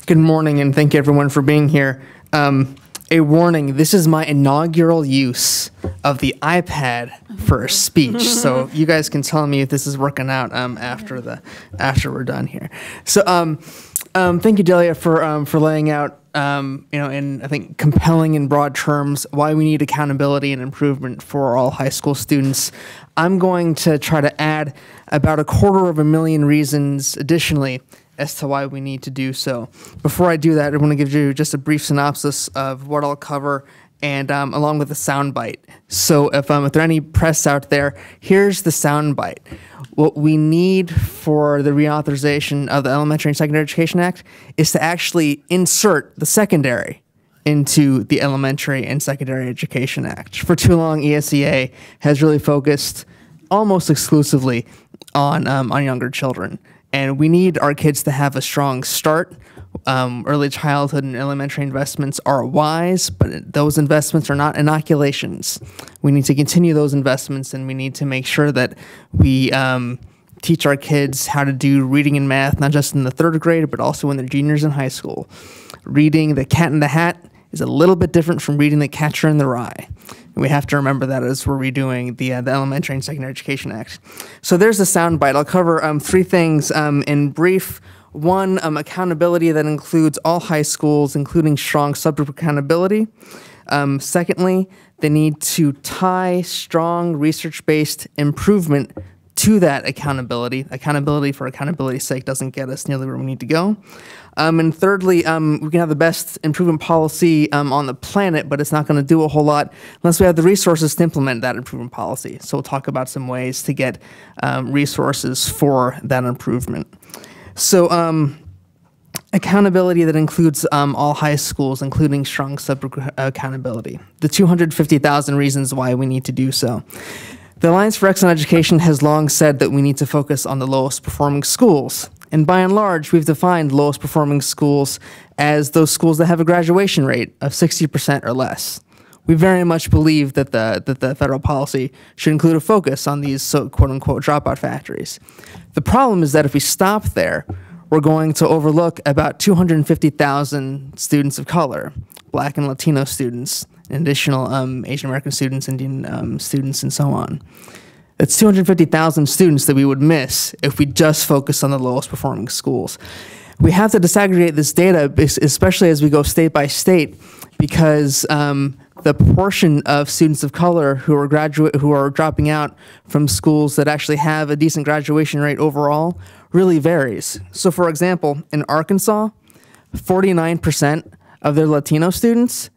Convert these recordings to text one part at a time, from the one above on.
Good morning, and thank you everyone for being here. A warning, this is my inaugural use of the iPad for a speech, so you guys can tell me if this is working out after we're done here. So thank you, Delia, for laying out in I think compelling and broad terms why we need accountability and improvement for all high school students. I'm going to try to add about 250,000 reasons additionally as to why we need to do so. Before I do that, I want to give you just a brief synopsis of what I'll cover and along with a soundbite. So if there are any press out there, here's the soundbite. What we need for the reauthorization of the Elementary and Secondary Education Act is to actually insert the secondary into the Elementary and Secondary Education Act. For too long, ESEA has really focused almost exclusively on younger children. And we need our kids to have a strong start. Early childhood and elementary investments are wise, but those investments are not inoculations. We need to continue those investments, and we need to make sure that we teach our kids how to do reading and math, not just in the third grade, but also when they're juniors in high school. Reading The Cat in the Hat is a little bit different from reading The Catcher in the Rye. And we have to remember that as we're redoing the Elementary and Secondary Education Act. So there's the soundbite. I'll cover three things in brief. One, accountability that includes all high schools, including strong subgroup accountability. Secondly, the need to tie strong research-based improvement to that accountability. Accountability for accountability's sake doesn't get us nearly where we need to go. And thirdly, we can have the best improvement policy on the planet, but it's not going to do a whole lot unless we have the resources to implement that improvement policy. So we'll talk about some ways to get resources for that improvement. So accountability that includes all high schools, including strong subgroup accountability. The 250,000 reasons why we need to do so. The Alliance for Excellent Education has long said that we need to focus on the lowest performing schools. And by and large, we've defined lowest performing schools as those schools that have a graduation rate of 60% or less. We very much believe that the federal policy should include a focus on these quote-unquote dropout factories. The problem is that if we stop there, we're going to overlook about 250,000 students of color, Black and Latino students, and additional Asian American students, Indian students, and so on. That's 250,000 students that we would miss if we just focus on the lowest performing schools. We have to disaggregate this data, especially as we go state by state, because the proportion of students of color who are dropping out from schools that actually have a decent graduation rate overall really varies. So for example, in Arkansas, 49% of their Latino students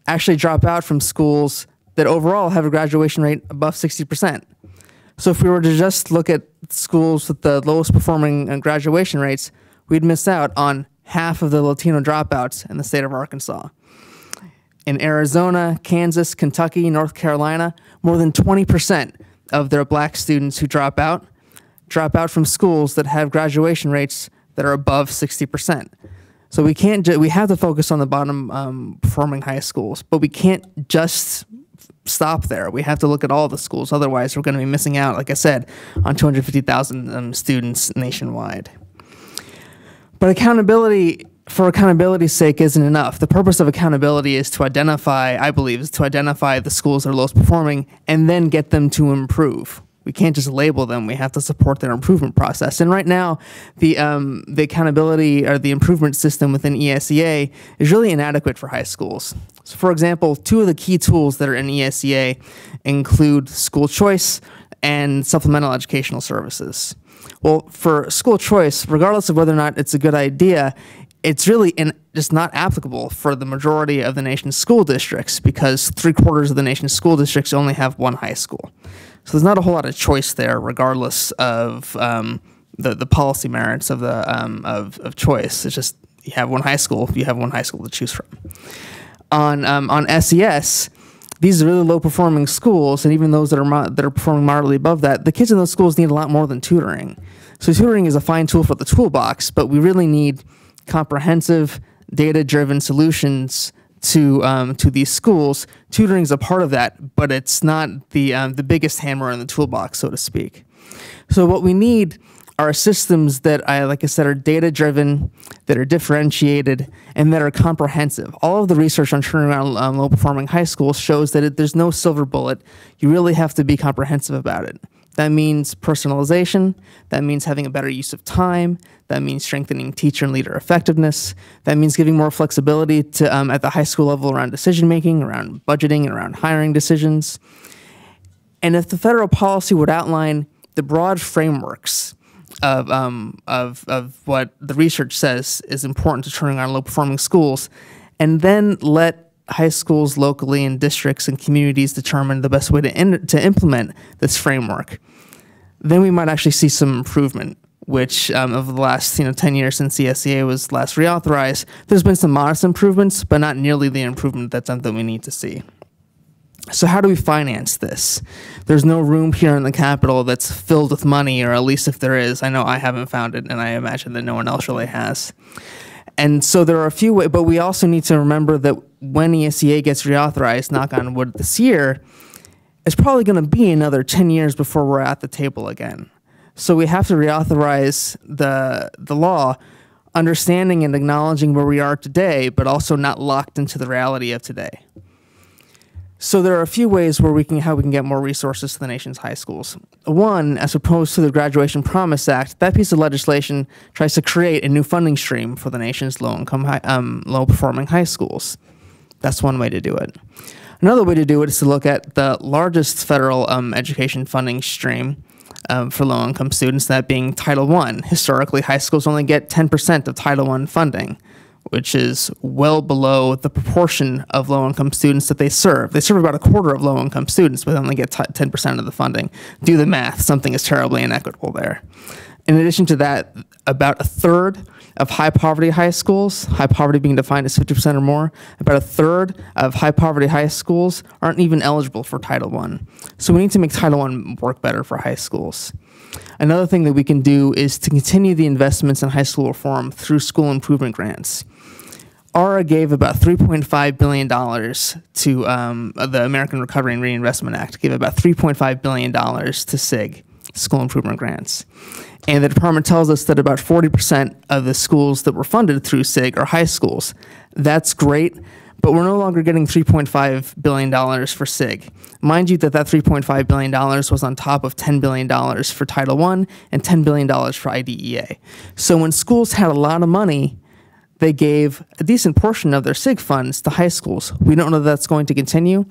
actually drop out from schools that overall have a graduation rate above 60%. So if we were to just look at schools with the lowest performing graduation rates, we'd miss out on half of the Latino dropouts in the state of Arkansas. In Arizona, Kansas, Kentucky, North Carolina, more than 20% of their Black students who drop out from schools that have graduation rates that are above 60%. So we have to focus on the bottom performing high schools, but we can't just stop there. We have to look at all the schools. Otherwise, we're going to be missing out, like I said, on 250,000 students nationwide. But accountability, for accountability's sake, isn't enough. The purpose of accountability is to identify, I believe, is to identify the schools that are lowest performing and then get them to improve. We can't just label them. We have to support their improvement process. And right now, the accountability or the improvement system within ESEA is really inadequate for high schools. So for example, two of the key tools that are in ESEA include school choice and supplemental educational services. Well, for school choice, regardless of whether or not it's a good idea, it's really just not applicable for the majority of the nation's school districts because 3/4 of the nation's school districts only have one high school. So there's not a whole lot of choice there, regardless of the policy merits of choice. It's just you have one high school, you have one high school to choose from. On SES, these are really low-performing schools, and even those that are performing moderately above that, the kids in those schools need a lot more than tutoring. So tutoring is a fine tool for the toolbox, but we really need comprehensive, data-driven solutions to these schools. Tutoring is a part of that, but it's not the biggest hammer in the toolbox, so to speak. So what we need are systems that, like I said, are data-driven, that are differentiated, and that are comprehensive. All of the research on turning around low-performing high schools shows that there's no silver bullet. You really have to be comprehensive about it. That means personalization. That means having a better use of time. That means strengthening teacher and leader effectiveness. That means giving more flexibility to at the high school level around decision-making, around budgeting, and around hiring decisions. And if the federal policy would outline the broad frameworks of what the research says is important to turning around low-performing schools, and then let high schools locally and districts and communities determine the best way to implement this framework, then we might actually see some improvement, which over the last 10 years since the SEA was last reauthorized, there's been some modest improvements, but not nearly the improvement that we need to see. So how do we finance this? There's no room here in the Capitol that's filled with money, or at least if there is, I know I haven't found it, and I imagine that no one else really has. And so there are a few ways, but we also need to remember that when the SEA gets reauthorized, knock on wood, this year, it's probably going to be another 10 years before we're at the table again. So we have to reauthorize the law, understanding and acknowledging where we are today, but also not locked into the reality of today. So there are a few ways how we can get more resources to the nation's high schools. One, as opposed to the Graduation Promise Act, that piece of legislation tries to create a new funding stream for the nation's low-performing high schools. That's one way to do it. Another way to do it is to look at the largest federal education funding stream for low-income students, that being Title I. Historically, high schools only get 10% of Title I funding, which is well below the proportion of low-income students that they serve. They serve about a quarter of low-income students, but only get 10% of the funding. Do the math. Something is terribly inequitable there. In addition to that, about a third of high-poverty high schools, high poverty being defined as 50% or more, about a third of high-poverty high schools aren't even eligible for Title I. So we need to make Title I work better for high schools. Another thing that we can do is to continue the investments in high school reform through school improvement grants. ARA gave about $3.5 billion to the American Recovery and Reinvestment Act, gave about $3.5 billion to SIG, school improvement grants. And the department tells us that about 40% of the schools that were funded through SIG are high schools. That's great, but we're no longer getting $3.5 billion for SIG. Mind you that $3.5 billion was on top of $10 billion for Title I and $10 billion for IDEA. So when schools had a lot of money, they gave a decent portion of their SIG funds to high schools. We don't know that that's going to continue.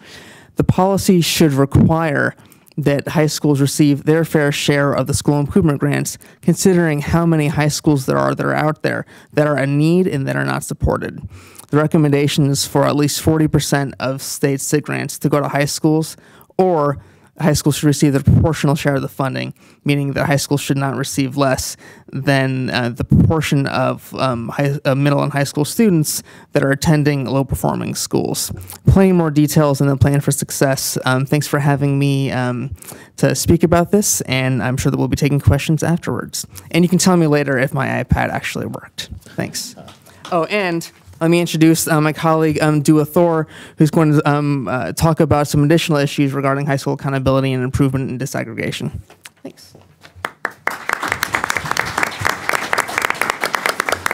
The policy should require that high schools receive their fair share of the school improvement grants, considering how many high schools there are that are out there that are in need and that are not supported. The recommendation is for at least 40% of state SIG grants to go to high schools, or high schools should receive the proportional share of the funding, meaning that high schools should not receive less than the proportion of middle and high school students that are attending low-performing schools. Plenty more details in the plan for success. Thanks for having me to speak about this, and I'm sure that we'll be taking questions afterwards. And you can tell me later if my iPad actually worked. Thanks. Oh, and let me introduce my colleague, Dua Thor, who's going to talk about some additional issues regarding high school accountability and improvement in disaggregation. Thanks.